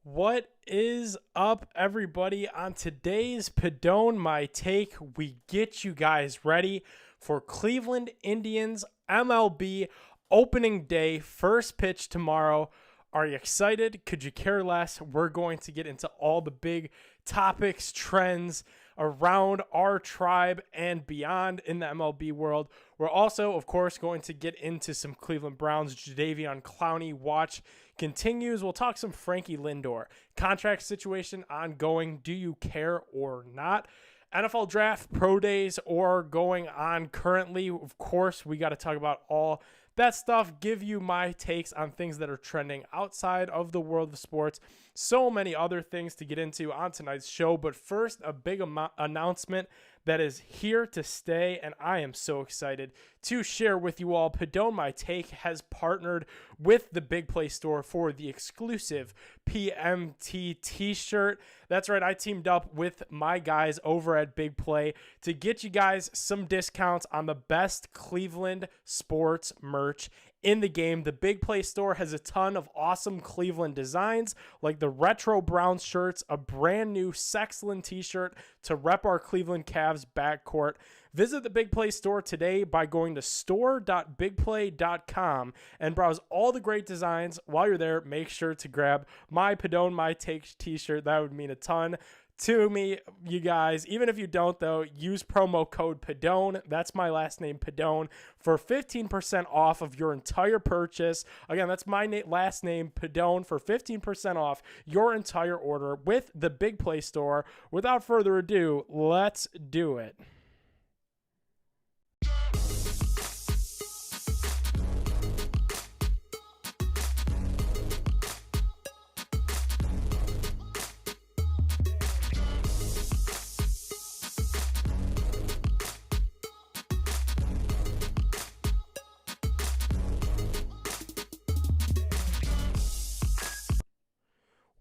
What is up, everybody? On today's Padone My Take, we get you guys ready for Cleveland Indians MLB opening day, first pitch tomorrow. Are you excited? Could you care less? We're going to get into all the big topics, trends around our tribe and beyond in the MLB world. We're also, of course, going to get into some Cleveland Browns. Jadeveon Clowney watch continues. We'll talk some Frankie Lindor. Contract situation ongoing. Do you care or not? NFL draft, pro days, or going on currently. Of course, we got to talk about all that stuff, give you my takes on things that are trending outside of the world of sports. So many other things to get into on tonight's show. But first, a big announcement that is here to stay, and I am so excited to share with you all. Padone My Take has partnered with the Big Play Store for the exclusive PMT t-shirt. That's right, I teamed up with my guys over at Big Play to get you guys some discounts on the best Cleveland sports merch in the game. The Big Play Store has a ton of awesome Cleveland designs, like the retro Browns shirts, a brand new Sexland t-shirt to rep our Cleveland Cavs backcourt. Visit the Big Play Store today by going to store.bigplay.com and browse all the great designs. While you're there, make sure to grab my Padone My Take t-shirt. That would mean a ton to me, you guys. Even if you don't, though, use promo code Padone. That's my last name, Padone, for 15% off of your entire purchase. Again, that's my last name, Padone, for 15% off your entire order with the Big Play Store. Without further ado, let's do it.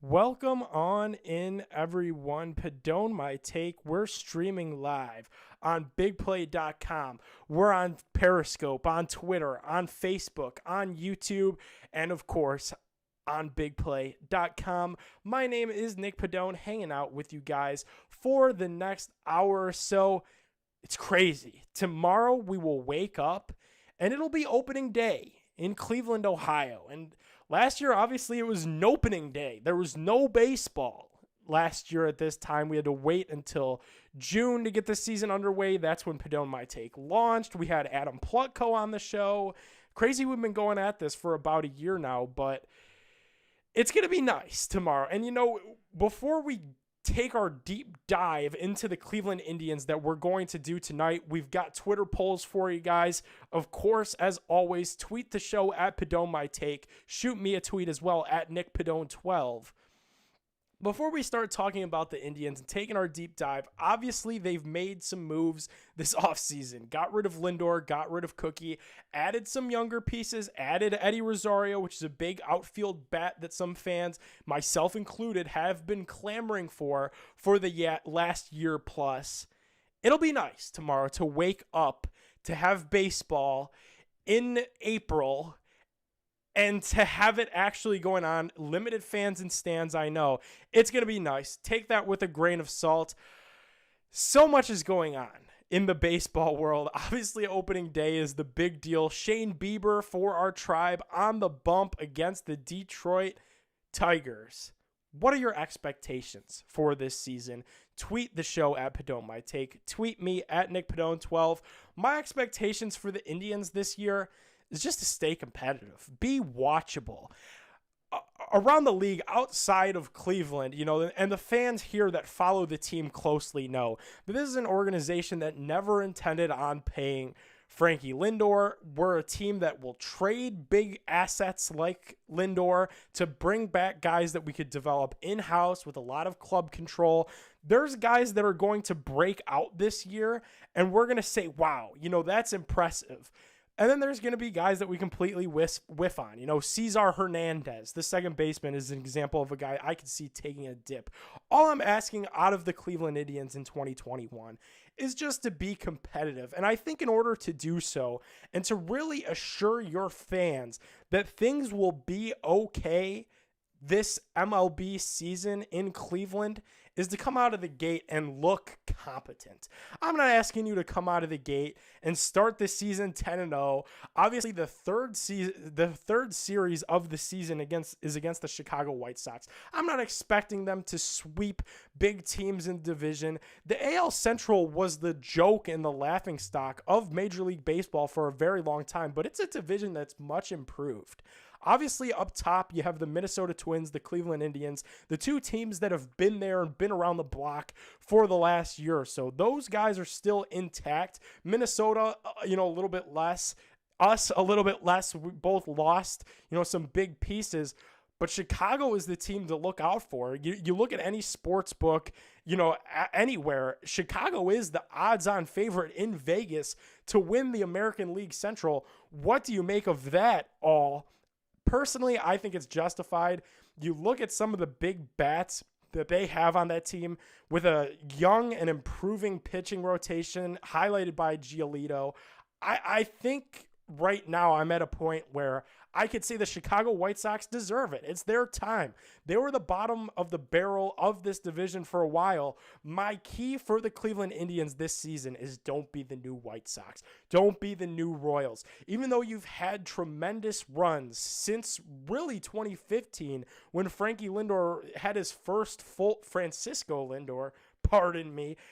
Welcome on in, everyone. Padone My Take. We're streaming live on bigplay.com. We're on Periscope, on Twitter, on Facebook, on YouTube, and of course, on bigplay.com. My name is Nick Padone, hanging out with you guys for the next hour or so. It's crazy. Tomorrow we will wake up and it'll be opening day in Cleveland, Ohio. And last year, obviously, it was an opening day. There was no baseball last year at this time. We had to wait until June to get the season underway. That's when Padone My Take launched. We had Adam Plutko on the show. Crazy, we've been going at this for about a year now, but it's going to be nice tomorrow. And, you know, before we take our deep dive into the Cleveland Indians that we're going to do tonight, we've got Twitter polls for you guys. Of course, as always, tweet the show at Padone My Take. Shoot me a tweet as well at NickPadone12. Before we start talking about the Indians and taking our deep dive, obviously they've made some moves this offseason. Got rid of Lindor, got rid of Cookie, added some younger pieces, added Eddie Rosario, which is a big outfield bat that some fans, myself included, have been clamoring for the last year plus. It'll be nice tomorrow to wake up to have baseball in April and to have it actually going on. Limited fans and stands, I know. It's going to be nice. Take that with a grain of salt. So much is going on in the baseball world. Obviously, opening day is the big deal. Shane Bieber for our tribe on the bump against the Detroit Tigers. What are your expectations for this season? Tweet the show at Padone My Take. Tweet me at NickPadone12. My expectations for the Indians this year is just to stay competitive, be watchable. Around the league, outside of Cleveland, you know, and the fans here that follow the team closely know that this is an organization that never intended on paying Frankie Lindor. We're a team that will trade big assets like Lindor to bring back guys that we could develop in-house with a lot of club control. There's guys that are going to break out this year, and we're going to say, wow, you know, that's impressive. And then there's going to be guys that we completely whiff on. You know, Cesar Hernandez, the second baseman, is an example of a guy I could see taking a dip. All I'm asking out of the Cleveland Indians in 2021 is just to be competitive. And I think in order to do so and to really assure your fans that things will be okay this MLB season in Cleveland is to come out of the gate and look competent. I'm not asking you to come out of the gate and start the season 10-0. Obviously, the third series of the season is against the Chicago White Sox. I'm not expecting them to sweep big teams in the division. The AL Central was the joke and the laughingstock of Major League Baseball for a very long time, but it's a division that's much improved. Obviously, up top, you have the Minnesota Twins, the Cleveland Indians, the two teams that have been there and been around the block for the last year or so. Those guys are still intact. Minnesota, a little bit less. Us, a little bit less. We both lost, some big pieces. But Chicago is the team to look out for. You look at any sports book, anywhere, Chicago is the odds-on favorite in Vegas to win the American League Central. What do you make of that all? Personally, I think it's justified. You look at some of the big bats that they have on that team with a young and improving pitching rotation highlighted by Giolito. I think right now I'm at a point where I could say the Chicago White Sox deserve it. It's their time. They were the bottom of the barrel of this division for a while. My key for the Cleveland Indians this season is don't be the new White Sox. Don't be the new Royals. Even though you've had tremendous runs since really 2015 when Frankie Lindor had his first full Francisco Lindor,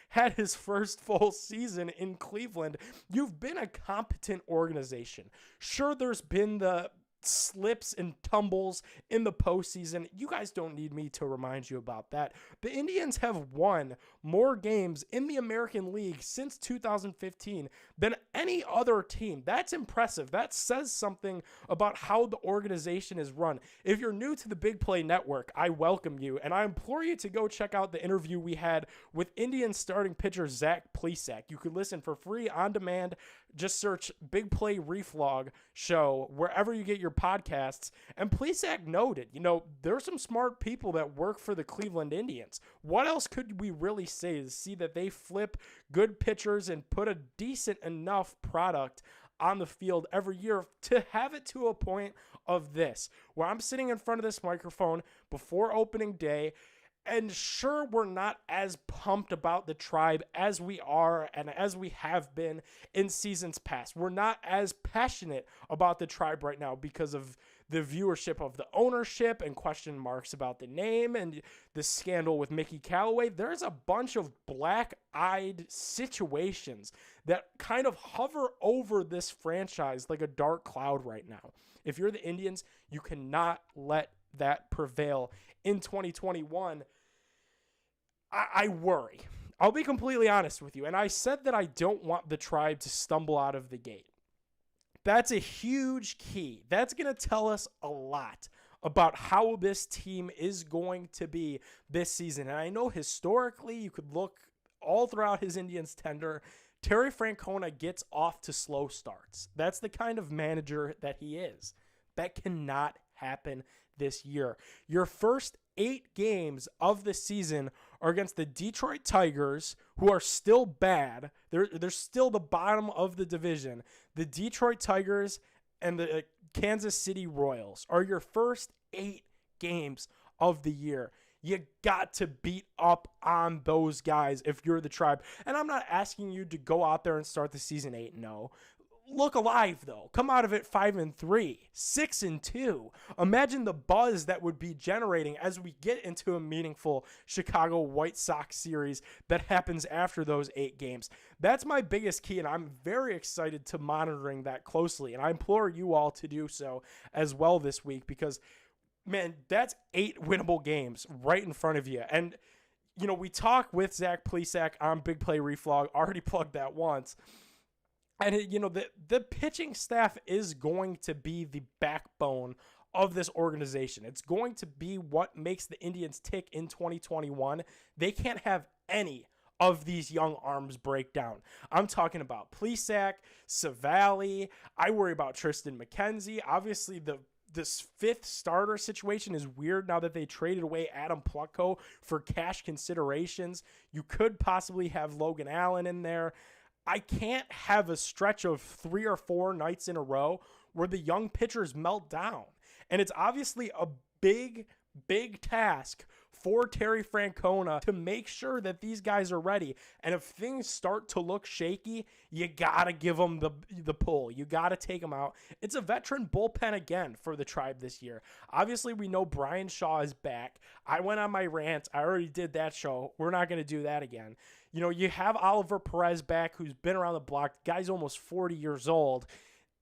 had his first full season in Cleveland. You've been a competent organization. Sure, there's been the slips and tumbles in the postseason. You guys don't need me to remind you about that. The Indians have won more games in the American League since 2015 than any other team. That's impressive. That says something about how the organization is run. If you're new to the Big Play Network, I welcome you, and I implore you to go check out the interview we had with Indians starting pitcher Zach Plesac. You could listen for free on demand. Just search Big Play Reflog Show wherever you get your podcasts. And Plesac noted, there's some smart people that work for the Cleveland Indians. What else could we really say to see that they flip good pitchers and put a decent enough product on the field every year to have it to a point of this, where I'm sitting in front of this microphone before opening day. And sure, we're not as pumped about the Tribe as we are and as we have been in seasons past. We're not as passionate about the Tribe right now because of the viewership of the ownership and question marks about the name and the scandal with Mickey Callaway. There's a bunch of black-eyed situations that kind of hover over this franchise like a dark cloud right now. If you're the Indians, you cannot let that prevail in 2021. I worry. I'll be completely honest with you. And I said that I don't want the Tribe to stumble out of the gate. That's a huge key. That's going to tell us a lot about how this team is going to be this season. And I know historically you could look all throughout his Indians tender, Terry Francona gets off to slow starts. That's the kind of manager that he is. That cannot happen this year. Your first 8 games of the season are against the Detroit Tigers, who are still bad. They're still the bottom of the division. The Detroit Tigers and the Kansas City Royals are your first 8 games of the year. You got to beat up on those guys if you're the Tribe. And I'm not asking you to go out there and start the season 8-0. Look alive, though. Come out of it 5-3, 6-2. Imagine the buzz that would be generating as we get into a meaningful Chicago White Sox series that happens after those 8 games. That's my biggest key, and I'm very excited to monitoring that closely. And I implore you all to do so as well this week because, man, that's 8 winnable games right in front of you. And, we talk with Zach Plesac on Big Play Reflog. Already plugged that once. And, the pitching staff is going to be the backbone of this organization. It's going to be what makes the Indians tick in 2021. They can't have any of these young arms break down. I'm talking about Plesac, Savali. I worry about Tristan McKenzie. Obviously, this 5th starter situation is weird now that they traded away Adam Plutko for cash considerations. You could possibly have Logan Allen in there. I can't have a stretch of 3 or 4 nights in a row where the young pitchers melt down. And it's obviously a big big task for Terry Francona to make sure that these guys are ready. And if things start to look shaky, you got to give them the pull. You got to take them out. It's a veteran bullpen again for the Tribe this year. Obviously, we know Brian Shaw is back. I went on my rant. I already did that show. We're not going to do that again. You know, you have Oliver Perez back, who's been around the block. The guy's almost 40 years old.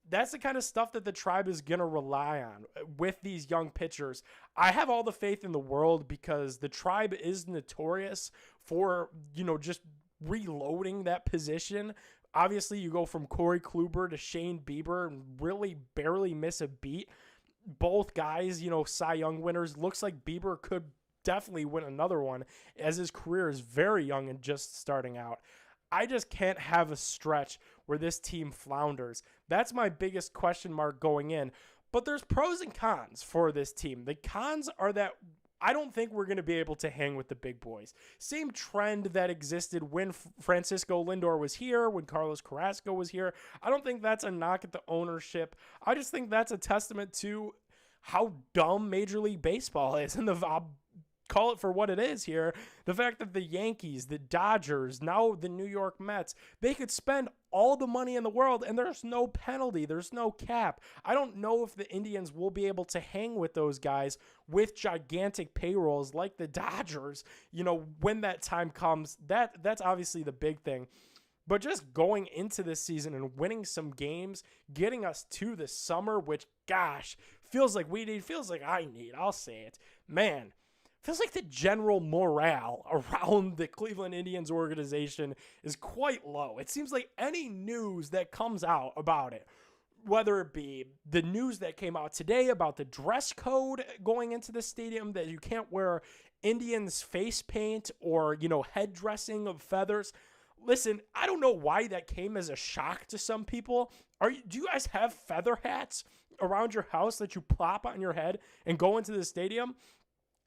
That's the kind of stuff that the Tribe is going to rely on with these young pitchers. I have all the faith in the world because the Tribe is notorious for, you know, just reloading that position. Obviously, you go from Corey Kluber to Shane Bieber and really barely miss a beat. Both guys, you know, Cy Young winners. Looks like Bieber could definitely win another one as his career is very young and just starting out. I just can't have a stretch where this team flounders. That's my biggest question mark going in. But there's pros and cons for this team. The cons are that I don't think we're going to be able to hang with the big boys. Same trend that existed when Francisco Lindor was here, when Carlos Carrasco was here. I don't think that's a knock at the ownership. I just think that's a testament to how dumb Major League Baseball is. And I'll call it for what it is here. The fact that the Yankees, the Dodgers, now the New York Mets, they could spend all the money in the world and there's no penalty, there's no cap. I don't know if the Indians will be able to hang with those guys with gigantic payrolls like the Dodgers, you know, when that time comes. That's obviously the big thing. But just going into this season and winning some games, getting us to the summer, which, gosh, feels like we need, feels like I need, I'll say it. Man, feels like the general morale around the Cleveland Indians organization is quite low. It seems like any news that comes out about it, whether it be the news that came out today about the dress code going into the stadium, that you can't wear Indians face paint or, you know, head dressing of feathers. Listen, I don't know why that came as a shock to some people. Do you guys have feather hats around your house that you plop on your head and go into the stadium?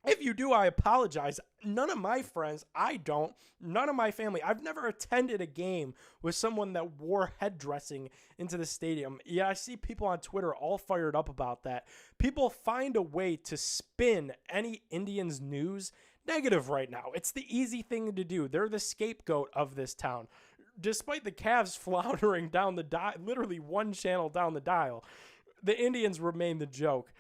If you do, I apologize. None of my friends, I don't, none of my family, I've never attended a game with someone that wore head dressing into the stadium. Yeah, I see people on Twitter all fired up about that. People find a way to spin any Indians news negative right now. It's the easy thing to do. They're the scapegoat of this town. Despite the Cavs floundering down the dial, literally one channel down the dial, the Indians remain the joke.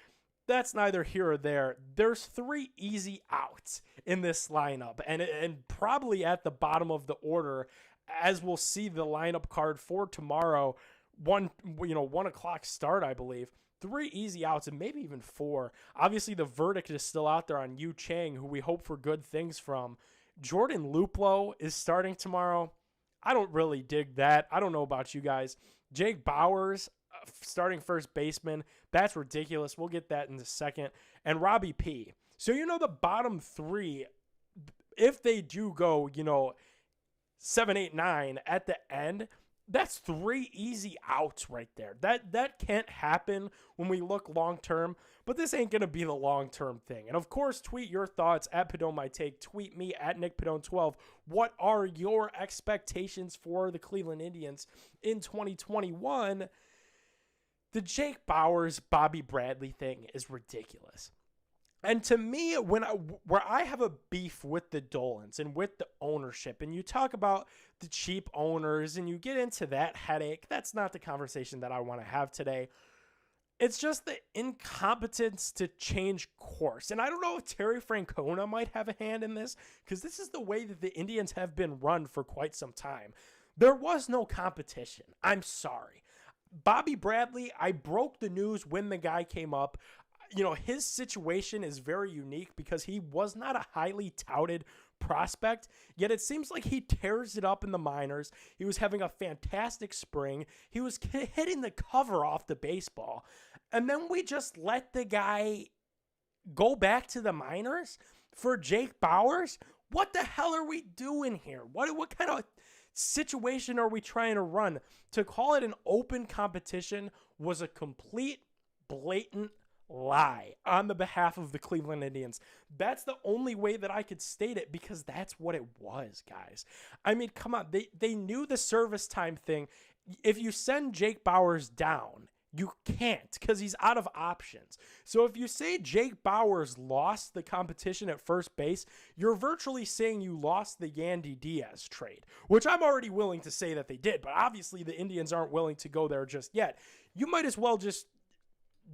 That's neither here or there. There's 3 easy outs in this lineup, and probably at the bottom of the order, as we'll see the lineup card for tomorrow. 1 o'clock start, I believe. 3 easy outs, and maybe even 4. Obviously, the verdict is still out there on Yu Chang, who we hope for good things from. Jordan Luplow is starting tomorrow. I don't really dig that. I don't know about you guys. Jake Bauers, starting first baseman. That's ridiculous. We'll get that in a second. And Robbie P. So, you know, the bottom 3, if they do go, 7, 8, 9 at the end, that's 3 easy outs right there. That can't happen when we look long term, but this ain't going to be the long term thing. And of course, tweet your thoughts at Padone My Take. Tweet me at NickPadone12. What are your expectations for the Cleveland Indians in 2021? The Jake Bauers, Bobby Bradley thing is ridiculous. And to me, where I have a beef with the Dolans and with the ownership, and you talk about the cheap owners and you get into that headache, that's not the conversation that I want to have today. It's just the incompetence to change course. And I don't know if Terry Francona might have a hand in this, because this is the way that the Indians have been run for quite some time. There was no competition. I'm sorry. Bobby Bradley, I broke the news when the guy came up. His situation is very unique because he was not a highly touted prospect, yet it seems like he tears it up in the minors. He was having a fantastic spring. He was hitting the cover off the baseball. And then we just let the guy go back to the minors for Jake Bauers? What the hell are we doing here? What kind of situation are we trying to run? To call it an open competition was a complete, blatant lie on the behalf of the Cleveland Indians. That's the only way that I could state it, because that's what it was, guys. I mean, come on. They knew the service time thing. If you send Jake Bauers down, You can't, because he's out of options. So if you say Jake Bauers lost the competition at first base, you're virtually saying you lost the Yandy Diaz trade, which I'm already willing to say that they did, but obviously the Indians aren't willing to go there just yet. You might as well just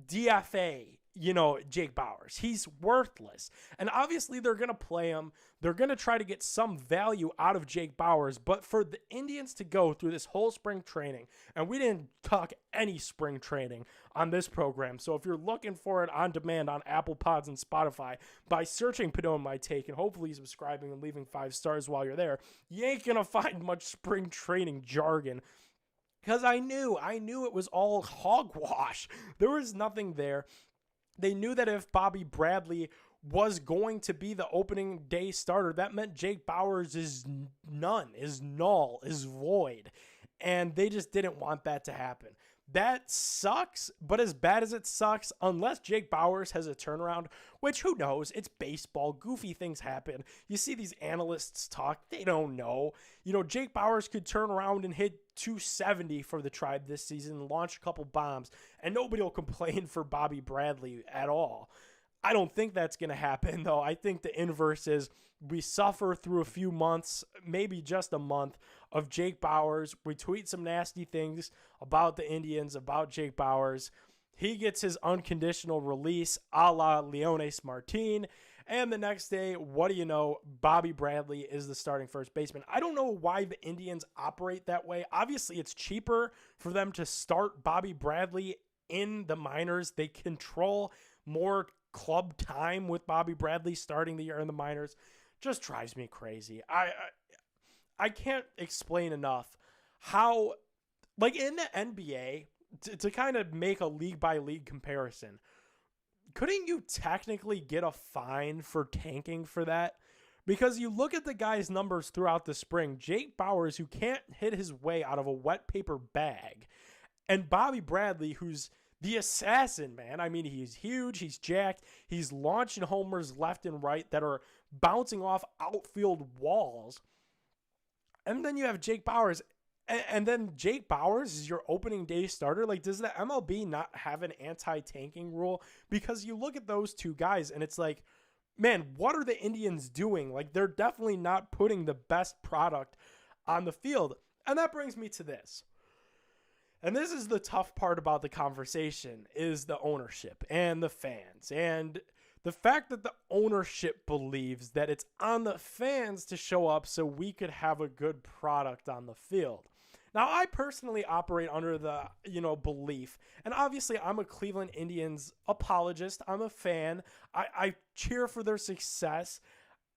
DFA, Jake Bauers. He's worthless. And obviously they're going to play him. They're going to try to get some value out of Jake Bauers. But for the Indians to go through this whole spring training, and we didn't talk any spring training on this program. So if you're looking for it on demand on Apple Pods and Spotify, by searching Padone My Take and hopefully subscribing and leaving 5 stars while you're there, you ain't going to find much spring training jargon. Because I knew it was all hogwash. There was nothing there. They knew that if Bobby Bradley was going to be the opening day starter, that meant Jake Bauers is none, is null, is void. And they just didn't want that to happen. That sucks, but as bad as it sucks, unless Jake Bauers has a turnaround, which who knows, it's baseball, goofy things happen. You see these analysts talk, they don't know. Jake Bauers could turn around and hit 270 for the Tribe this season and launch a couple bombs, and nobody will complain for Bobby Bradley at all. I don't think that's going to happen, though. I think the inverse is we suffer through a few months, maybe just a month, of Jake Bauers. We tweet some nasty things about the Indians, about Jake Bauers. He gets his unconditional release a la Leones Martin. And the next day, what do you know? Bobby Bradley is the starting first baseman. I don't know why the Indians operate that way. Obviously, it's cheaper for them to start Bobby Bradley in the minors. They control more club time with Bobby Bradley starting the year in the minors. Just drives me crazy. I can't explain enough how, like in the NBA, to kind of make a league-by-league comparison, couldn't you technically get a fine for tanking for that? Because you look at the guy's numbers throughout the spring, Jake Bauers, who can't hit his way out of a wet paper bag, and Bobby Bradley, who's the assassin, man. I mean, he's huge, he's jacked, he's launching homers left and right that are bouncing off outfield walls. And then you have Jake Bauers, and then Jake Bauers is your opening day starter. Like, does the MLB not have an anti-tanking rule? Because you look at those two guys, and it's like, man, what are the Indians doing? Like, they're definitely not putting the best product on the field. And that brings me to this. And this is the tough part about the conversation, is the ownership and the fans. And the fact that the ownership believes that it's on the fans to show up so we could have a good product on the field. Now, I personally operate under the, belief, and obviously I'm a Cleveland Indians apologist. I'm a fan. I cheer for their success.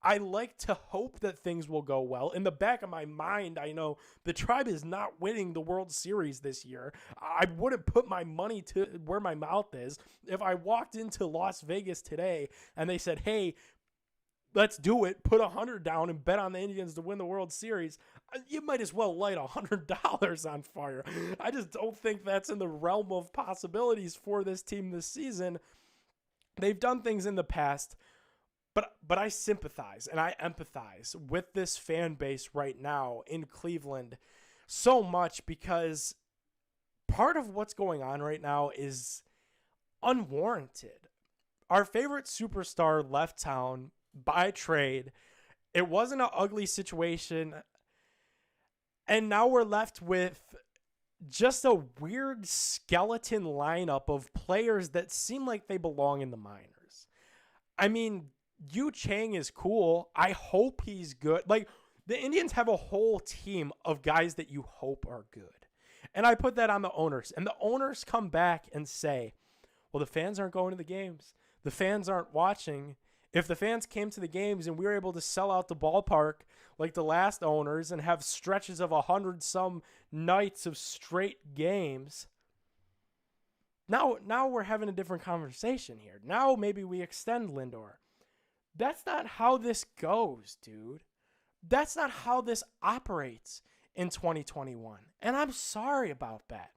I like to hope that things will go well. In the back of my mind, I know the Tribe is not winning the World Series this year. I wouldn't put my money to where my mouth is. If I walked into Las Vegas today and they said, hey, let's do it, put $100 down and bet on the Indians to win the World Series, you might as well light $100 on fire. I just don't think that's in the realm of possibilities for this team this season. They've done things in the past, but I sympathize and I empathize with this fan base right now in Cleveland so much, because part of what's going on right now is unwarranted. Our favorite superstar left town by trade. It wasn't an ugly situation. And now we're left with just a weird skeleton lineup of players that seem like they belong in the minors. I mean, Yu Chang is cool. I hope he's good. Like, the Indians have a whole team of guys that you hope are good. And I put that on the owners. And the owners come back and say, well, the fans aren't going to the games. The fans aren't watching. If the fans came to the games and we were able to sell out the ballpark like the last owners and have stretches of 100-some nights of straight games, now we're having a different conversation here. Now maybe we extend Lindor. That's not how this goes, dude. That's not how this operates in 2021. And I'm sorry about that.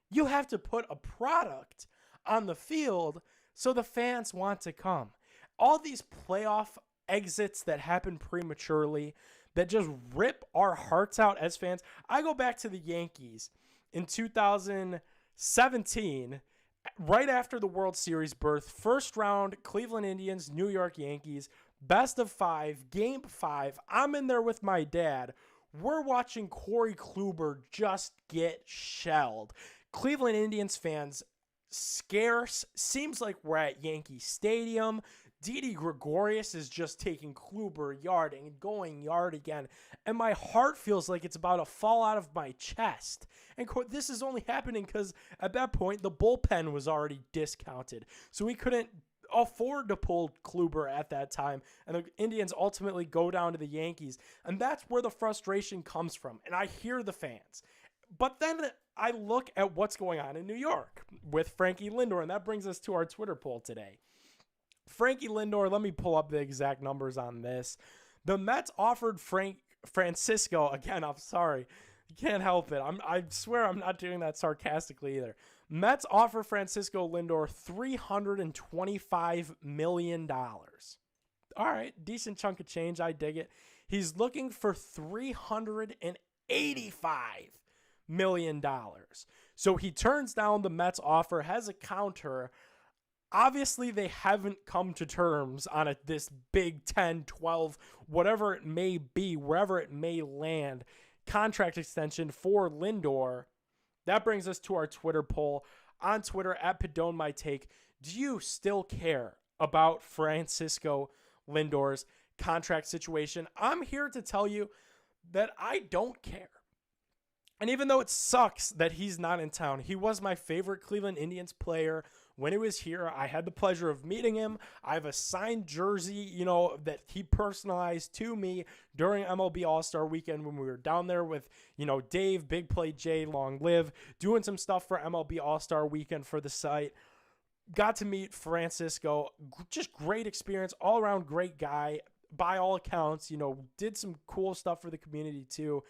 You have to put a product on the field so the fans want to come. All these playoff exits that happen prematurely, that just rip our hearts out as fans. I go back to the Yankees in 2000. 17, right after the World Series berth, first round, Cleveland Indians, New York Yankees, best of 5, game 5. I'm in there with my dad. We're watching Corey Kluber just get shelled. Cleveland Indians fans scarce. Seems like we're at Yankee Stadium. Didi Gregorius is just taking Kluber yard and going yard again. And my heart feels like it's about to fall out of my chest. And this is only happening because at that point, the bullpen was already discounted. So we couldn't afford to pull Kluber at that time. And the Indians ultimately go down to the Yankees. And that's where the frustration comes from. And I hear the fans. But then I look at what's going on in New York with Frankie Lindor. And that brings us to our Twitter poll today. Frankie Lindor, let me pull up the exact numbers on this. The Mets offered Francisco, again, I'm sorry, you can't help it. I swear I'm not doing that sarcastically either. Mets offer Francisco Lindor $325 million. All right, decent chunk of change. I dig it. He's looking for $385 million. So he turns down the Mets offer, has a counter. Obviously, they haven't come to terms on this Big 10, 12, whatever it may be, wherever it may land, contract extension for Lindor. That brings us to our Twitter poll. On Twitter, at PadoneMyTake, do you still care about Francisco Lindor's contract situation? I'm here to tell you that I don't care. And even though it sucks that he's not in town, he was my favorite Cleveland Indians player. When he was here, I had the pleasure of meeting him. I have a signed jersey, that he personalized to me during MLB All-Star Weekend when we were down there with, Dave, Big Play Jay, Long Live, doing some stuff for MLB All-Star Weekend for the site. Got to meet Francisco. Just great experience, all-around great guy. By all accounts, did some cool stuff for the community too.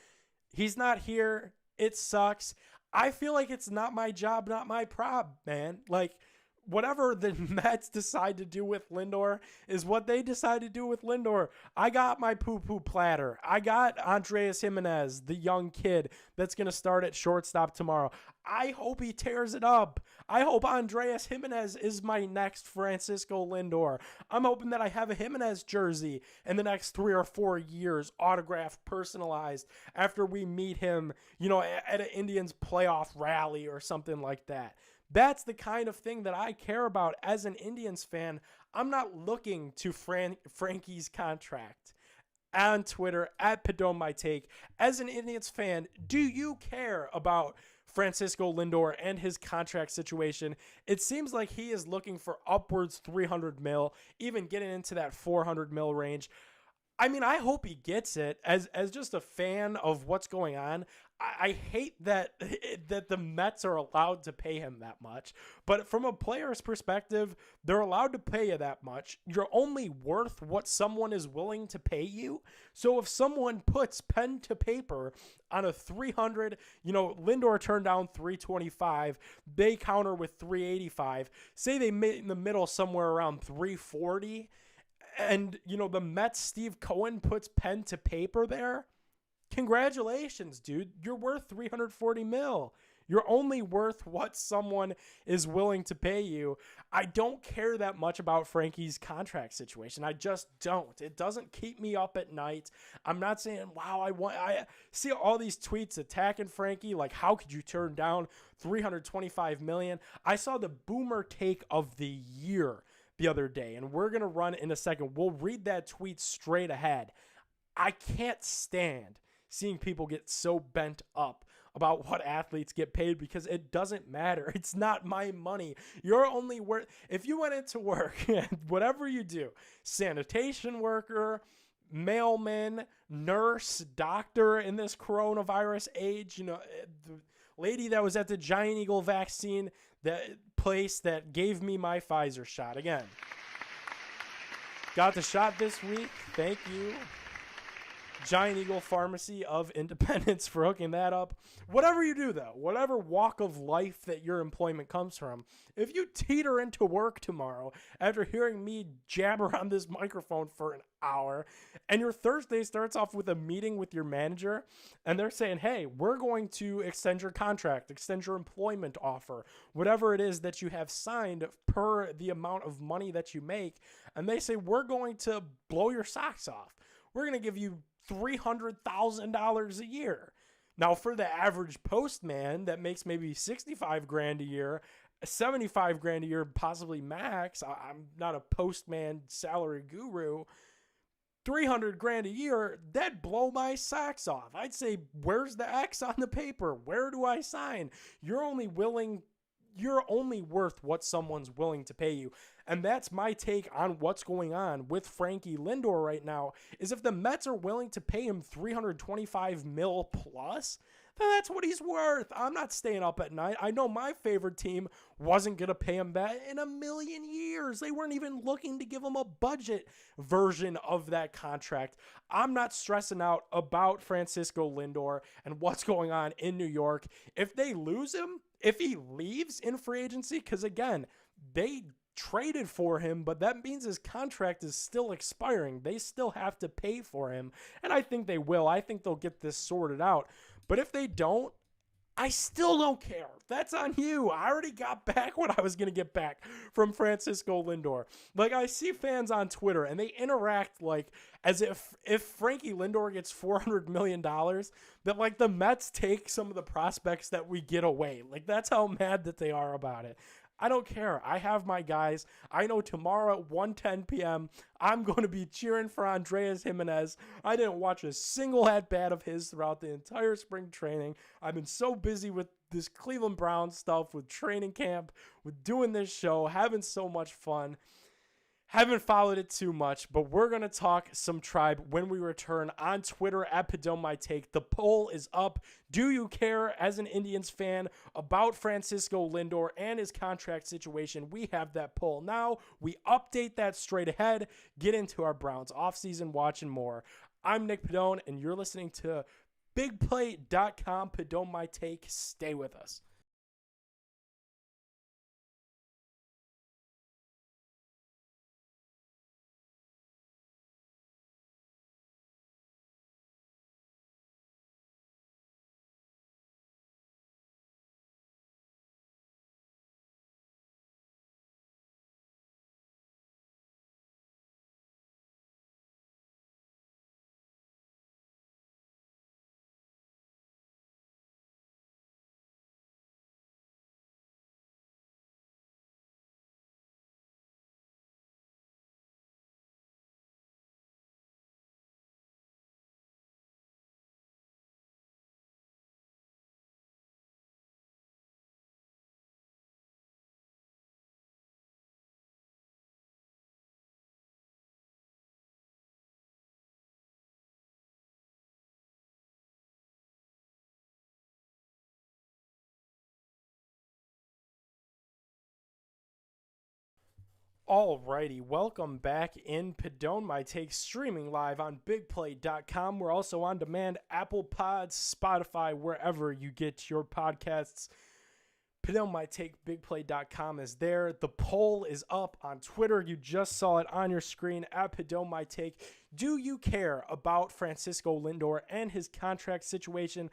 He's not here. It sucks. I feel like it's not my job, not my prob, man. Like, whatever the Mets decide to do with Lindor is what they decide to do with Lindor. I got my poo-poo platter. I got Andreas Jimenez, the young kid that's going to start at shortstop tomorrow. I hope he tears it up. I hope Andreas Jimenez is my next Francisco Lindor. I'm hoping that I have a Jimenez jersey in the next 3 or 4 years, autographed, personalized, after we meet him, at an Indians playoff rally or something like that. That's the kind of thing that I care about as an Indians fan. I'm not looking to Frankie's contract. On Twitter, at PadoneMyTake, as an Indians fan, do you care about Francisco Lindor and his contract situation? It seems like he is looking for upwards $300 million, even getting into that $400 million range. I mean, I hope he gets it. As just a fan of what's going on, I hate that the Mets are allowed to pay him that much. But from a player's perspective, they're allowed to pay you that much. You're only worth what someone is willing to pay you. So if someone puts pen to paper on a 300, Lindor turned down 325, they counter with 385. Say they meet in the middle somewhere around 340. And, the Mets, Steve Cohen, puts pen to paper there. Congratulations, dude. You're worth $340 million. You're only worth what someone is willing to pay you. I don't care that much about Frankie's contract situation. I just don't. It doesn't keep me up at night. I'm not saying, wow, I see all these tweets attacking Frankie. Like, how could you turn down $325 million? I saw the boomer take of the year the other day, and we're going to run in a second. We'll read that tweet straight ahead. I can't stand seeing people get so bent up about what athletes get paid because it doesn't matter. It's not my money. You're only worth, if you went into work, whatever you do, sanitation worker, mailman, nurse, doctor in this coronavirus age, the lady that was at the Giant Eagle vaccine, that place that gave me my Pfizer shot. Again, got the shot this week. Thank you. Giant Eagle Pharmacy of Independence for hooking that up. Whatever you do, though, whatever walk of life that your employment comes from, if you teeter into work tomorrow after hearing me jabber on this microphone for an hour, and your Thursday starts off with a meeting with your manager, and they're saying, hey, we're going to extend your contract, extend your employment offer, whatever it is that you have signed per the amount of money that you make, and they say, we're going to blow your socks off. We're going to give you $300,000 a year. Now, for the average postman that makes maybe 65 grand a year, 75 grand a year, possibly max, I'm not a postman salary guru, 300 grand a year, that'd blow my socks off. I'd say, where's the X on the paper? Where do I sign? You're only worth what someone's willing to pay you. And that's my take on what's going on with Frankie Lindor right now, is if the Mets are willing to pay him $325 million plus, then that's what he's worth. I'm not staying up at night. I know my favorite team wasn't going to pay him that in a million years. They weren't even looking to give him a budget version of that contract. I'm not stressing out about Francisco Lindor and what's going on in New York. If they lose him, if he leaves in free agency, because again, they traded for him, but that means his contract is still expiring. They still have to pay for him, and I think they will. I think they'll get this sorted out. But if they don't, I still don't care. That's on you. I already got back what I was going to get back from Francisco Lindor. Like, I see fans on Twitter, and they interact like as if Frankie Lindor gets $400 million, that, like, the Mets take some of the prospects that we get away. Like, that's how mad that they are about it. I don't care. I have my guys. I know tomorrow at 1:10 p.m., I'm going to be cheering for Andreas Jimenez. I didn't watch a single at-bat of his throughout the entire spring training. I've been so busy with this Cleveland Browns stuff, with training camp, with doing this show, having so much fun. Haven't followed it too much, but we're going to talk some Tribe when we return on Twitter at Padone My Take. The poll is up. Do you care as an Indians fan about Francisco Lindor and his contract situation? We have that poll now. We update that straight ahead. Get into our Browns offseason watch and more. I'm Nick Padone, and you're listening to BigPlay.com. Padone My Take. Stay with us. Alrighty, welcome back in Padone My Take, streaming live on BigPlay.com. We're also on demand, Apple Pods, Spotify, wherever you get your podcasts. Padone My Take, BigPlay.com is there. The poll is up on Twitter. You just saw it on your screen at Padone My Take. Do you care about Francisco Lindor and his contract situation?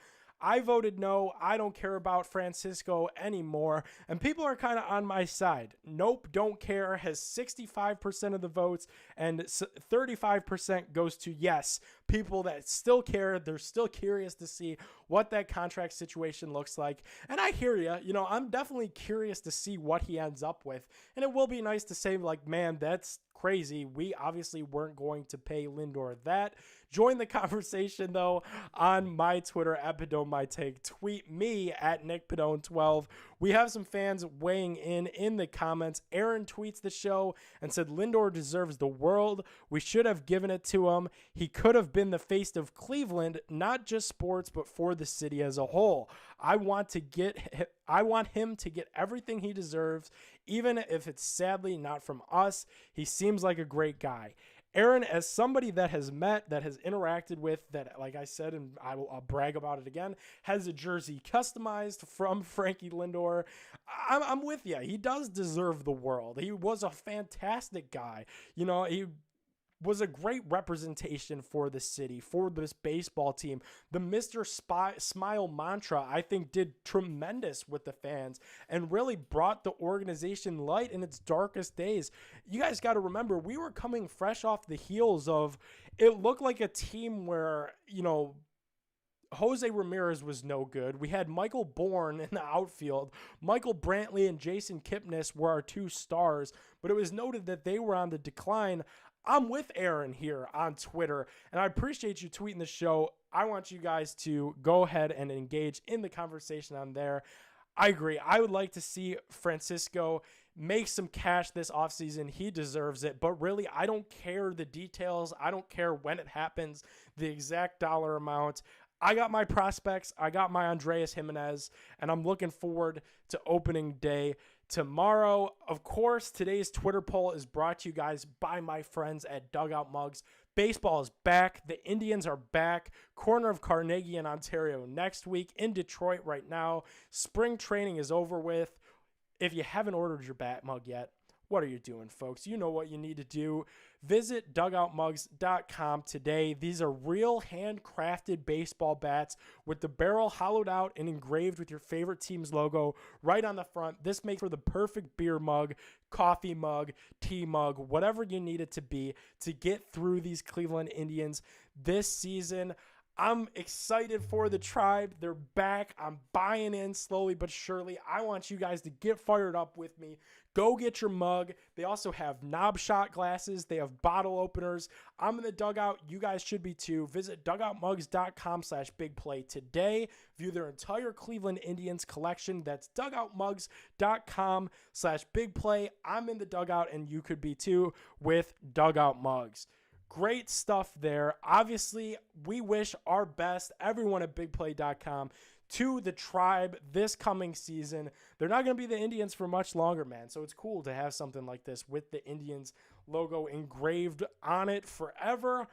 I voted no. I don't care about Francisco anymore. And people are kind of on my side. Nope, don't care has 65% of the votes, and 35% goes to yes. People that still care, they're still curious to see what that contract situation looks like. And I hear you. You know, I'm definitely curious to see what he ends up with. And it will be nice to say, like, man, that's crazy. We obviously weren't going to pay Lindor that. Join the conversation, though, on my Twitter at Padone My Take. Tweet me at NickPadone12. We have some fans weighing in the comments. Aaron tweets the show and said, Lindor deserves the world. We should have given it to him. He could have been the face of Cleveland, not just sports, but for the city as a whole. I want him to get everything he deserves, even if it's sadly not from us. He seems like a great guy. Aaron, as somebody that has met, that has interacted with, that, like I said, and I'll brag about it again, has a jersey customized from Frankie Lindor, I'm with you. He does deserve the world. He was a fantastic guy. He was a great representation for the city, for this baseball team. The Mr. Smile mantra, I think, did tremendous with the fans and really brought the organization light in its darkest days. You guys got to remember, we were coming fresh off the heels of, it looked like a team where, Jose Ramirez was no good. We had Michael Bourne in the outfield. Michael Brantley and Jason Kipnis were our two stars, but it was noted that they were on the decline. I'm with Aaron here on Twitter, and I appreciate you tweeting the show. I want you guys to go ahead and engage in the conversation on there. I agree. I would like to see Francisco make some cash this offseason. He deserves it. But really, I don't care the details. I don't care when it happens, the exact dollar amount. I got my prospects. I got my Andreas Jimenez, and I'm looking forward to opening day tomorrow. Of course, today's Twitter poll is brought to you guys by my friends at Dugout Mugs. Baseball is back. The Indians are back. Corner of Carnegie in Ontario next week. In Detroit right now. Spring training is over with. If you haven't ordered your bat mug yet, what are you doing, folks? You know what you need to do. Visit dugoutmugs.com today. These are real handcrafted baseball bats with the barrel hollowed out and engraved with your favorite team's logo right on the front. This makes for the perfect beer mug, coffee mug, tea mug, whatever you need it to be to get through these Cleveland Indians this season. I'm excited for the Tribe. They're back. I'm buying in slowly but surely. I want you guys to get fired up with me. Go get your mug. They also have knob shot glasses. They have bottle openers. I'm in the dugout. You guys should be too. Visit dugoutmugs.com/bigplay today. View their entire Cleveland Indians collection. That's dugoutmugs.com/bigplay. I'm in the dugout, and you could be too with Dugout Mugs. Great stuff there. Obviously, we wish our best, everyone at bigplay.com, to the Tribe this coming season. They're not going to be the Indians for much longer, man. So it's cool to have something like this with the Indians logo engraved on it forever.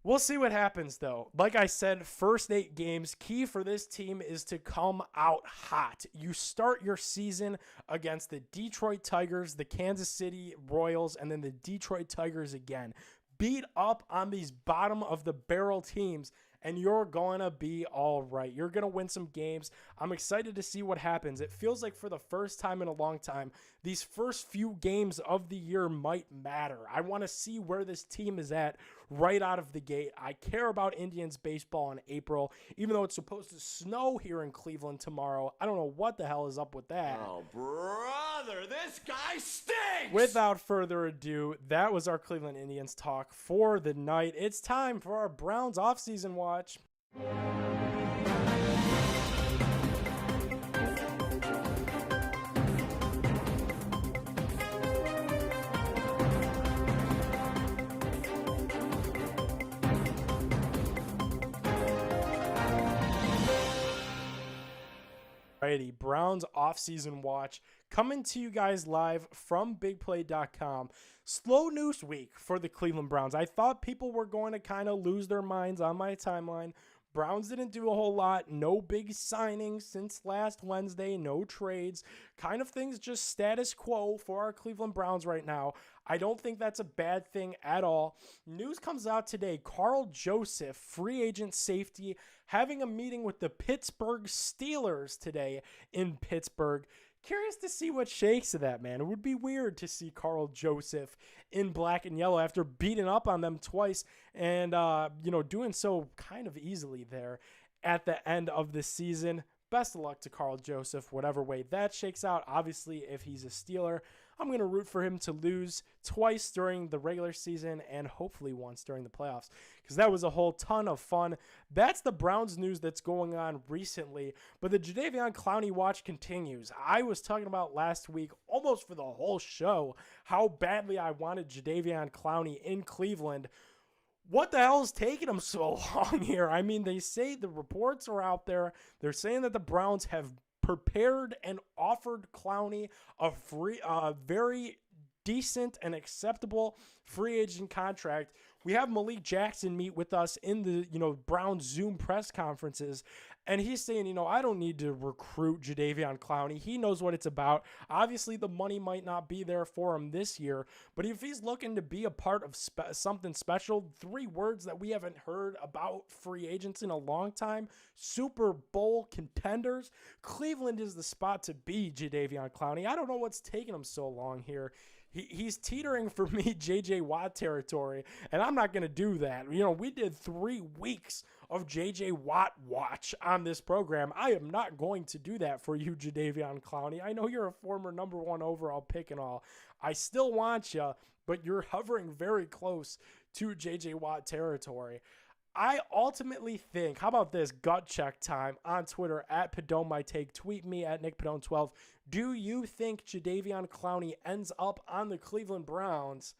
We'll see what happens, though. Like I said, first 8 games, key for this team is to come out hot. You start your season against the Detroit Tigers, the Kansas City Royals, and then the Detroit Tigers again. Beat up on these bottom-of-the-barrel teams, and you're going to be all right. You're going to win some games. I'm excited to see what happens. It feels like for the first time in a long time, these first few games of the year might matter. I want to see where this team is at right out of the gate. I care about Indians baseball in April, even though it's supposed to snow here in Cleveland tomorrow. I don't know what the hell is up with that. Oh, brother, this guy stinks! Without further ado, that was our Cleveland Indians talk for the night. It's time for our Browns offseason watch. Alrighty, Browns offseason watch coming to you guys live from bigplay.com. Slow news week for the Cleveland Browns. I thought people were going to kind of lose their minds on my timeline. Browns didn't do a whole lot. No big signings since last Wednesday. No trades. Kind of things just status quo for our Cleveland Browns right now. I don't think that's a bad thing at all. News comes out today. Carl Joseph, free agent safety, having a meeting with the Pittsburgh Steelers today in Pittsburgh. Curious to see what shakes of that, man. It would be weird to see Carl Joseph in black and yellow after beating up on them twice and, doing so kind of easily there at the end of the season. Best of luck to Carl Joseph, whatever way that shakes out. Obviously, if he's a Steeler, I'm going to root for him to lose twice during the regular season and hopefully once during the playoffs because that was a whole ton of fun. That's the Browns news that's going on recently, but the Jadeveon Clowney watch continues. I was talking about last week, almost for the whole show, how badly I wanted Jadeveon Clowney in Cleveland. What the hell is taking them so long here? I mean, they say the reports are out there. They're saying that the Browns have prepared and offered Clowney a very decent and acceptable free agent contract. We have Malik Jackson meet with us in the, Browns Zoom press conferences, and he's saying, I don't need to recruit Jadeveon Clowney. He knows what it's about. Obviously, the money might not be there for him this year, but if he's looking to be a part of something special, 3 words that we haven't heard about free agents in a long time: Super Bowl contenders. Cleveland is the spot to be, Jadeveon Clowney. I don't know what's taking him so long here. He's teetering for me J.J. Watt territory, and I'm not going to do that. We did 3 weeks of J.J. Watt watch on this program. I am not going to do that for you, Jadeveon Clowney. I know you're a former number 1 overall pick and all. I still want you, but you're hovering very close to J.J. Watt territory. I ultimately think, how about this gut check time on Twitter at Padone My Take? Tweet me at NickPadone12. Do you think Jadeveon Clowney ends up on the Cleveland Browns?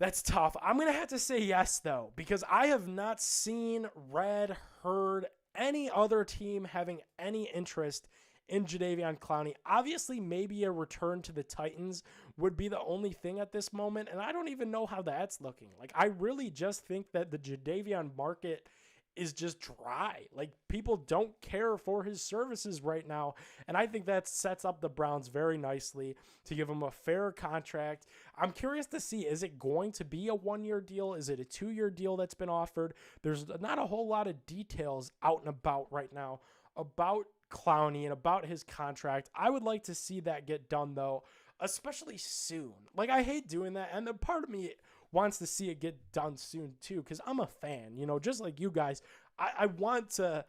That's tough. I'm going to have to say yes, though, because I have not seen, read, heard any other team having any interest in Jadeveon Clowney. Obviously, maybe a return to the Titans would be the only thing at this moment, and I don't even know how that's looking. I really just think that the Jadeveon market is just dry. People don't care for his services right now, and I think that sets up the Browns very nicely to give him a fair contract. I'm curious to see, is it going to be a 1-year deal? Is it a 2-year deal that's been offered? There's not a whole lot of details out and about right now about Clowney and about his contract. I would like to see that get done, though, especially soon. I hate doing that, and the part of me wants to see it get done soon too, because I'm a fan, just like you guys. I want to,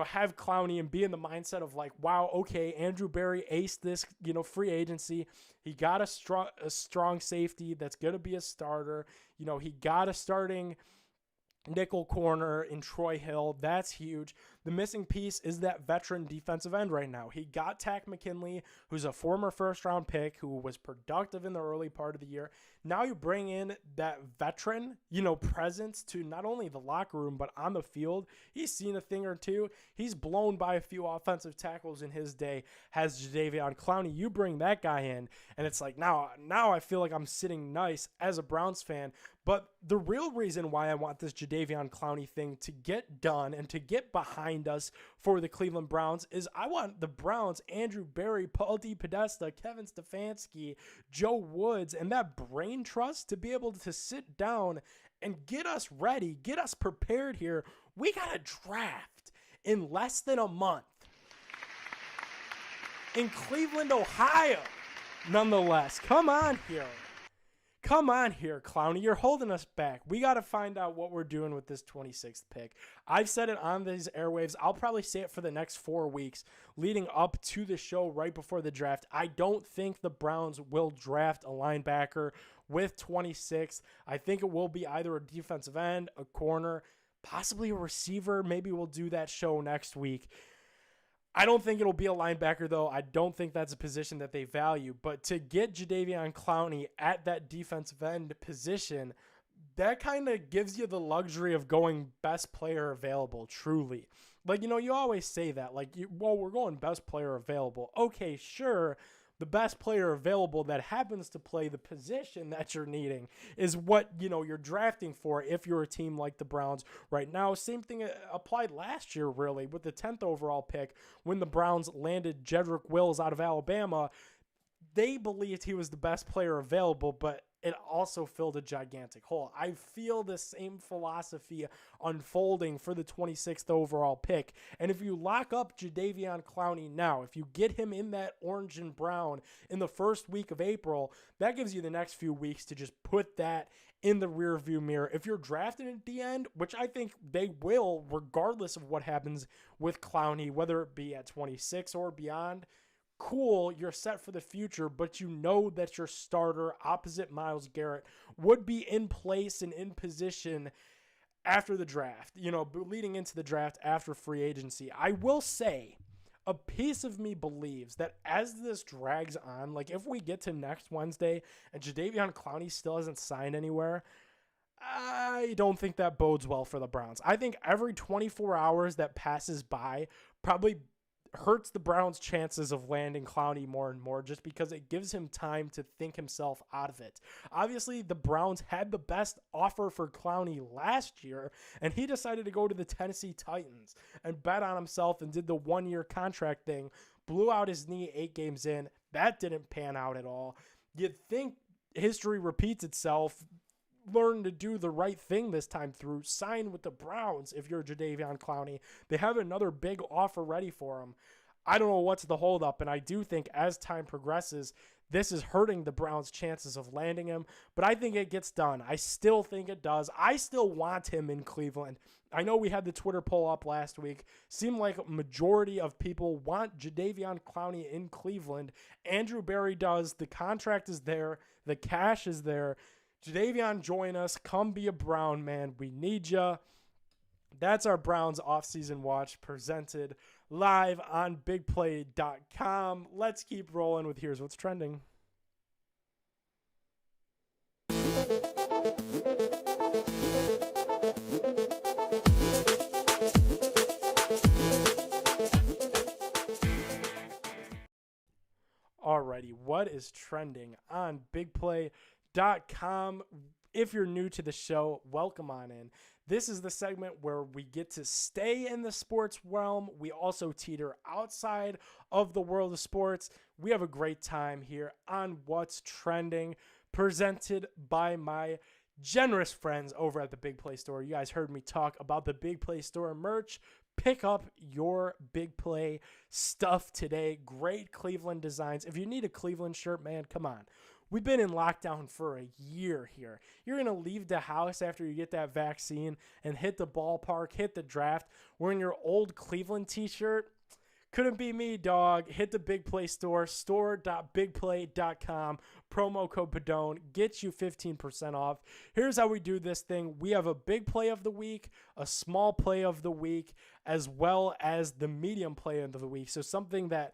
have Clowney and be in the mindset of wow, okay, Andrew Berry aced this, free agency. He got a strong safety that's going to be a starter. He got a starting nickel corner in Troy Hill. That's huge. The missing piece is that veteran defensive end right now. He got Tack McKinley, who's a former first-round pick who was productive in the early part of the year. Now you bring in that veteran, presence to not only the locker room, but on the field. He's seen a thing or two. He's blown by a few offensive tackles in his day. Has Jadeveon Clowney. You bring that guy in, and it's now I feel like I'm sitting nice as a Browns fan. But the real reason why I want this Jadeveon Clowney thing to get done and to get behind us for the Cleveland Browns is I want the Browns, Andrew Berry, Paul DePodesta, Kevin Stefanski, Joe Woods, and that brain trust to be able to sit down and get us ready, get us prepared here. We got a draft in less than a month in Cleveland, Ohio. Nonetheless, come on here. Come on here, Clowney. You're holding us back. We got to find out what we're doing with this 26th pick. I've said it on these airwaves. I'll probably say it for the next 4 weeks leading up to the show right before the draft. I don't think the Browns will draft a linebacker with 26. I think it will be either a defensive end, a corner, possibly a receiver. Maybe we'll do that show next week. I don't think it'll be a linebacker, though. I don't think that's a position that they value. But to get Jadeveon Clowney at that defensive end position, that kind of gives you the luxury of going best player available, truly. You always say that. We're going best player available. Okay, sure. The best player available that happens to play the position that you're needing is what, you're drafting for if you're a team like the Browns right now. Same thing applied last year, really, with the 10th overall pick when the Browns landed Jedrick Wills out of Alabama. They believed he was the best player available, but it also filled a gigantic hole. I feel the same philosophy unfolding for the 26th overall pick. And if you lock up Jadeveon Clowney now, if you get him in that orange and brown in the first week of April, that gives you the next few weeks to just put that in the rearview mirror. If you're drafted at the end, which I think they will, regardless of what happens with Clowney, whether it be at 26 or beyond, cool, you're set for the future, but you know that your starter opposite Myles Garrett would be in place and in position after the draft, leading into the draft after free agency. I will say a piece of me believes that as this drags on, if we get to next Wednesday and Jadeveon Clowney still hasn't signed anywhere, I don't think that bodes well for the Browns. I think every 24 hours that passes by probably hurts the Browns' chances of landing Clowney more and more just because it gives him time to think himself out of it. Obviously, the Browns had the best offer for Clowney last year, and he decided to go to the Tennessee Titans and bet on himself and did the one-year contract thing, blew out his knee 8 games in. That didn't pan out at all. You'd think history repeats itself. Learn to do the right thing this time through. Sign with the Browns if you're Jadeveon Clowney. They have another big offer ready for him. I don't know what's the holdup, and I do think as time progresses, this is hurting the Browns' chances of landing him, but I think it gets done. I still think it does. I still want him in Cleveland. I know we had the Twitter poll up last week. Seemed like a majority of people want Jadeveon Clowney in Cleveland. Andrew Berry does. The contract is there. The cash is there. Jadeveon, join us. Come be a Brown, man. We need ya. That's our Browns offseason watch presented live on bigplay.com. Let's keep rolling with Here's What's Trending. Alrighty, what is trending on bigplay.com? If you're new to the show, welcome on in. This is the segment where we get to stay in the sports realm. We also teeter outside of the world of sports. We have a great time here on What's Trending, presented by my generous friends over at the Big Play Store. You guys heard me talk about the Big Play Store merch. Pick up your Big Play stuff today. Great Cleveland designs. If you need a Cleveland shirt, man, come on. We've been in lockdown for a year here. You're going to leave the house after you get that vaccine and hit the ballpark, hit the draft, wearing your old Cleveland t-shirt. Couldn't be me, dog. Hit the Big Play Store, store.bigplay.com. Promo code Padone gets you 15% off. Here's how we do this thing. We have a big play of the week, a small play of the week, as well as the medium play of the week. So something that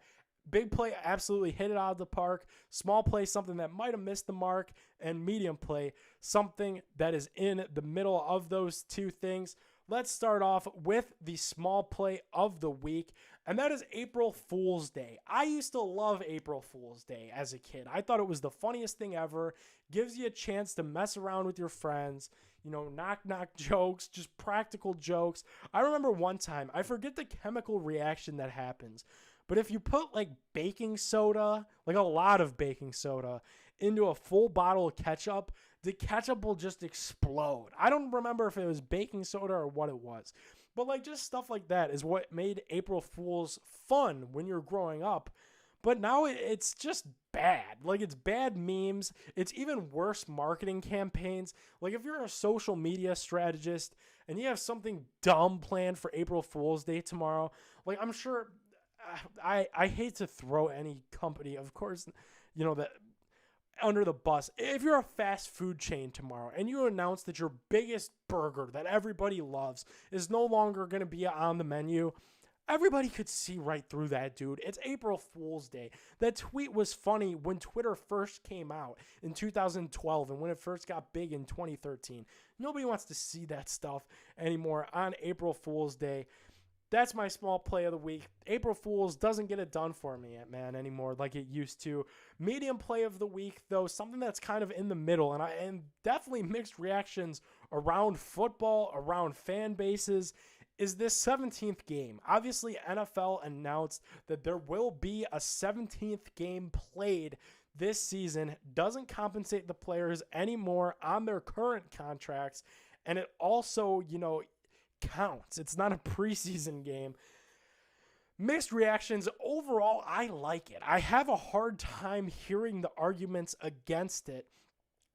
big play absolutely hit it out of the park. Small play, something that might have missed the mark. And medium play, something that is in the middle of those two things. Let's start off with the small play of the week, and that is April Fool's Day. I used to love April Fool's Day as a kid. I thought it was the funniest thing ever. Gives you a chance to mess around with your friends, knock jokes, just practical jokes. I remember one time, I forget the chemical reaction that happens, but if you put like baking soda, like a lot of baking soda, into a full bottle of ketchup, the ketchup will just explode. I don't remember if it was baking soda or what it was. But like just stuff like that is what made April Fools fun when you're growing up. But now it's just bad. Like it's bad memes. It's even worse marketing campaigns. Like if you're a social media strategist and you have something dumb planned for April Fool's Day tomorrow, like I'm sure I hate to throw any company, of course, that under the bus. If you're a fast food chain tomorrow and you announce that your biggest burger that everybody loves is no longer going to be on the menu, everybody could see right through that, dude. It's April Fool's Day. That tweet was funny when Twitter first came out in 2012 and when it first got big in 2013. Nobody wants to see that stuff anymore on April Fool's Day. That's my small play of the week. April Fools doesn't get it done for me, man, anymore like it used to. Medium play of the week, though, something that's kind of in the middle, and definitely mixed reactions around football, around fan bases, is this 17th game. Obviously, NFL announced that there will be a 17th game played this season. Doesn't compensate the players anymore on their current contracts, and it also, counts. It's not a preseason game. Mixed reactions. Overall, I like it. I have a hard time hearing the arguments against it.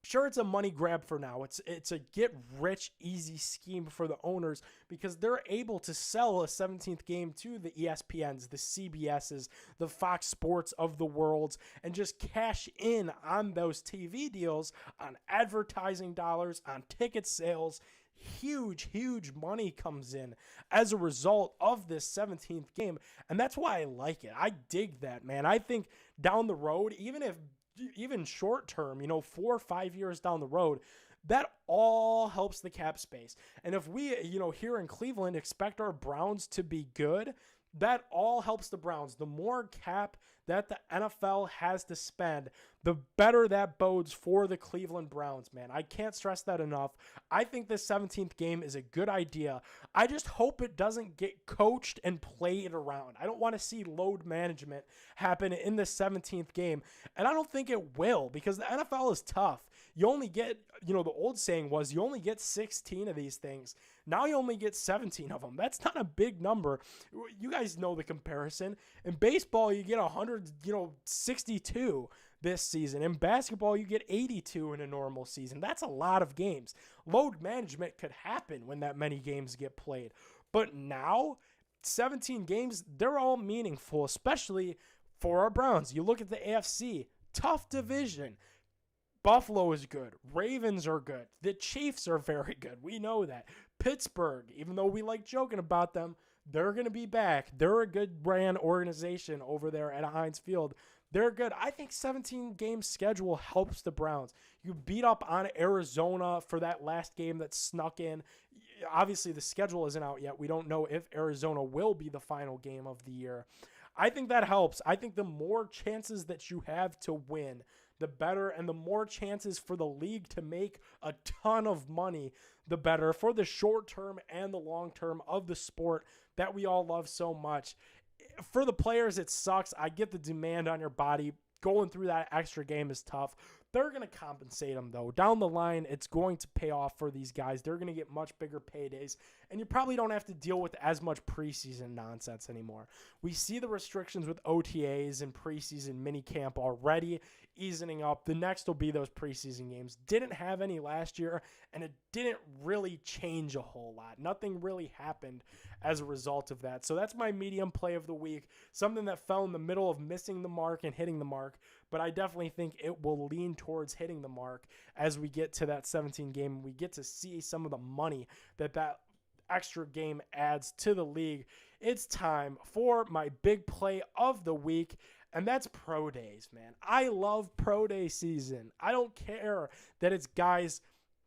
Sure, it's a money grab for now. It's a get-rich-easy scheme for the owners because they're able to sell a 17th game to the ESPNs, the CBSs, the Fox Sports of the world, and just cash in on those TV deals, on advertising dollars, on ticket sales. Huge money comes in as a result of this 17th game, and that's why I like it. I dig that, man. I think down the road, even short term, 4 or 5 years down the road, that all helps the cap space. And if we, here in Cleveland expect our Browns to be good, That all helps the Browns. The more cap that the NFL has to spend, the better that bodes for the Cleveland Browns, man. I can't stress that enough. I think this 17th game is a good idea. I just hope it doesn't get coached and played around. I don't want to see load management happen in the 17th game, and I don't think it will because the NFL is tough. You only get, the old saying was you only get 16 of these things. Now you only get 17 of them. That's not a big number. You guys know the comparison. In baseball, you get 62 this season. In basketball, you get 82 in a normal season. That's a lot of games. Load management could happen when that many games get played. But now, 17 games, they're all meaningful, especially for our Browns. You look at the AFC, tough division. Buffalo is good. Ravens are good. The Chiefs are very good. We know that. Pittsburgh, even though we like joking about them, they're going to be back. They're a good brand organization over there at Heinz Field. They're good. I think 17-game schedule helps the Browns. You beat up on Arizona for that last game that snuck in. Obviously, the schedule isn't out yet. We don't know if Arizona will be the final game of the year. I think that helps. I think the more chances that you have to win, the better, and the more chances for the league to make a ton of money, the better for the short term and the long term of the sport that we all love so much. For the players, it sucks. I get the demand on your body. Going through that extra game is tough. They're going to compensate them, though. Down the line, it's going to pay off for these guys. They're going to get much bigger paydays, and you probably don't have to deal with as much preseason nonsense anymore. We see the restrictions with OTAs and preseason minicamp already easing up. The next will be those preseason games. Didn't have any last year, and it didn't really change a whole lot. Nothing really happened as a result of that. So that's my medium play of the week, something that fell in the middle of missing the mark and hitting the mark, but I definitely think it will lean towards hitting the mark as we get to that 17 game and we get to see some of the money that extra game adds to the league. It's time for my big play of the week, and that's pro days, man. I love pro day season. I don't care that it's guys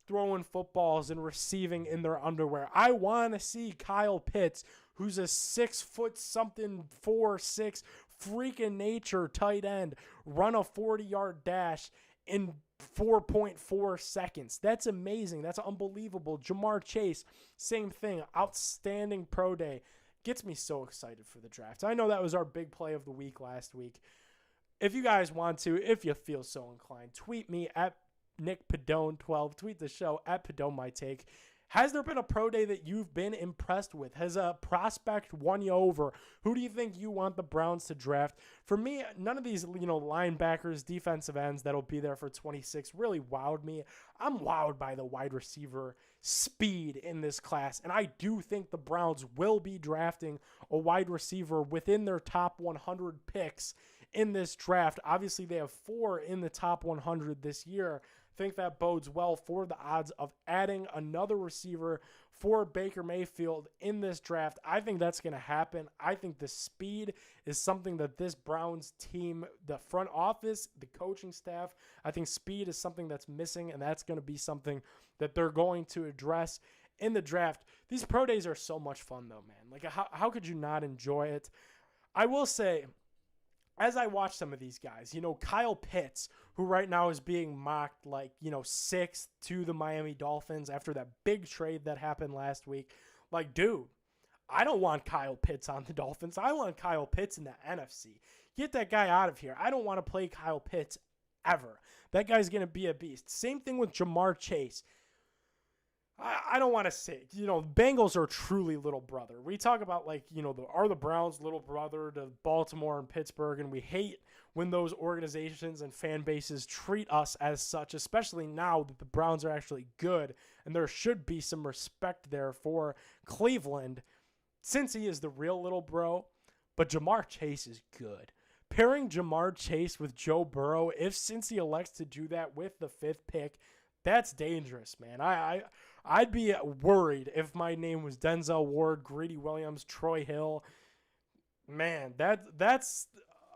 throwing footballs and receiving in their underwear. I want to see Kyle Pitts, who's a 6'4" freaking nature tight end, run a 40-yard dash in 4.4 seconds. That's amazing. That's unbelievable. Jamar Chase, same thing. Outstanding pro day. Gets me so excited for the draft. I know that was our big play of the week last week. If you guys want to, if you feel so inclined, tweet me at Nick Padone12. Tweet the show at Padone My Take. Has there been a pro day that you've been impressed with? Has a prospect won you over? Who do you think you want the Browns to draft? For me, none of these, linebackers, defensive ends that'll be there for 26 really wowed me. I'm wowed by the wide receiver speed in this class, and I do think the Browns will be drafting a wide receiver within their top 100 picks in this draft. Obviously, they have 4 in the top 100 this year. I think that bodes well for the odds of adding another receiver for Baker Mayfield in this draft. I think that's going to happen. I think the speed is something that this Browns team, the front office, the coaching staff, I think speed is something that's missing, and that's going to be something that they're going to address in the draft. These pro days are so much fun, though, man. Like, how could you not enjoy it? I will say, as I watch some of these guys, Kyle Pitts, who right now is being mocked like, 6th to the Miami Dolphins after that big trade that happened last week. Like, dude, I don't want Kyle Pitts on the Dolphins. I want Kyle Pitts in the NFC. Get that guy out of here. I don't want to play Kyle Pitts ever. That guy's going to be a beast. Same thing with Jamar Chase. I don't want to say, Bengals are truly little brother. We talk about are the Browns little brother to Baltimore and Pittsburgh, and we hate when those organizations and fan bases treat us as such, especially now that the Browns are actually good, and there should be some respect there for Cleveland since he is the real little bro. But Jamar Chase is good. Pairing Jamar Chase with Joe Burrow, if Cincy elects to do that with the 5th pick, that's dangerous, man. I'd be worried if my name was Denzel Ward, Greedy Williams, Troy Hill. Man, that's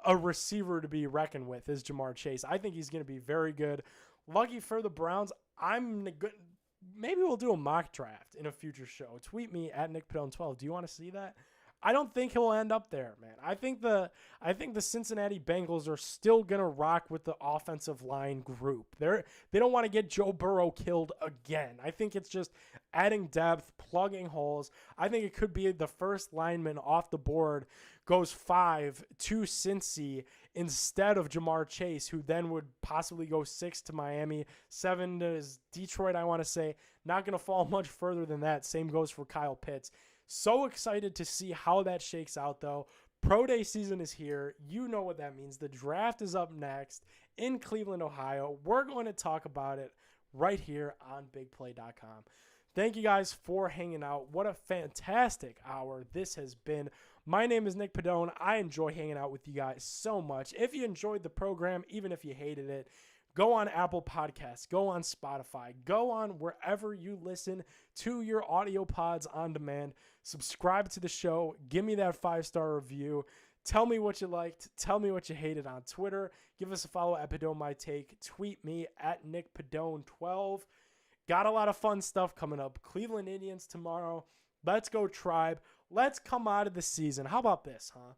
a receiver to be reckoned with is Jamar Chase. I think he's going to be very good. Lucky for the Browns, maybe we'll do a mock draft in a future show. Tweet me at Nick Padone12. Do you want to see that? I don't think he'll end up there, man. I think the Cincinnati Bengals are still gonna rock with the offensive line group. They don't want to get Joe Burrow killed again. I think it's just adding depth, plugging holes. I think it could be the first lineman off the board goes 5 to Cincy instead of Jamar Chase, who then would possibly go 6 to Miami, 7 to Detroit, I want to say. Not going to fall much further than that. Same goes for Kyle Pitts. So excited to see how that shakes out, though. Pro Day season is here. You know what that means. The draft is up next in Cleveland, Ohio. We're going to talk about it right here on BigPlay.com. Thank you guys for hanging out. What a fantastic hour this has been. My name is Nick Padone. I enjoy hanging out with you guys so much. If you enjoyed the program, even if you hated it, go on Apple Podcasts, go on Spotify, go on wherever you listen to your audio pods on demand. Subscribe to the show. Give me that 5-star review. Tell me what you liked. Tell me what you hated on Twitter. Give us a follow at Padone My Take. Tweet me at NickPadone12. Got a lot of fun stuff coming up. Cleveland Indians tomorrow. Let's go Tribe. Let's come out of the season. How about this, huh?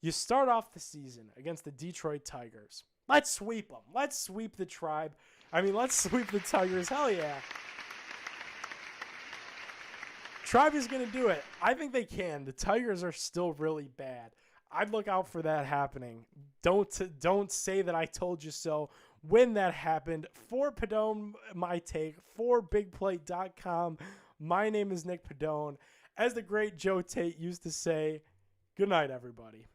You start off the season against the Detroit Tigers. Let's sweep them. Let's sweep the Tribe. Let's sweep the Tigers. Hell yeah. Tribe is going to do it. I think they can. The Tigers are still really bad. I'd look out for that happening. Don't say that I told you so when that happened. For Padone, My Take, for BigPlay.com, my name is Nick Padone. As the great Joe Tate used to say, good night, everybody.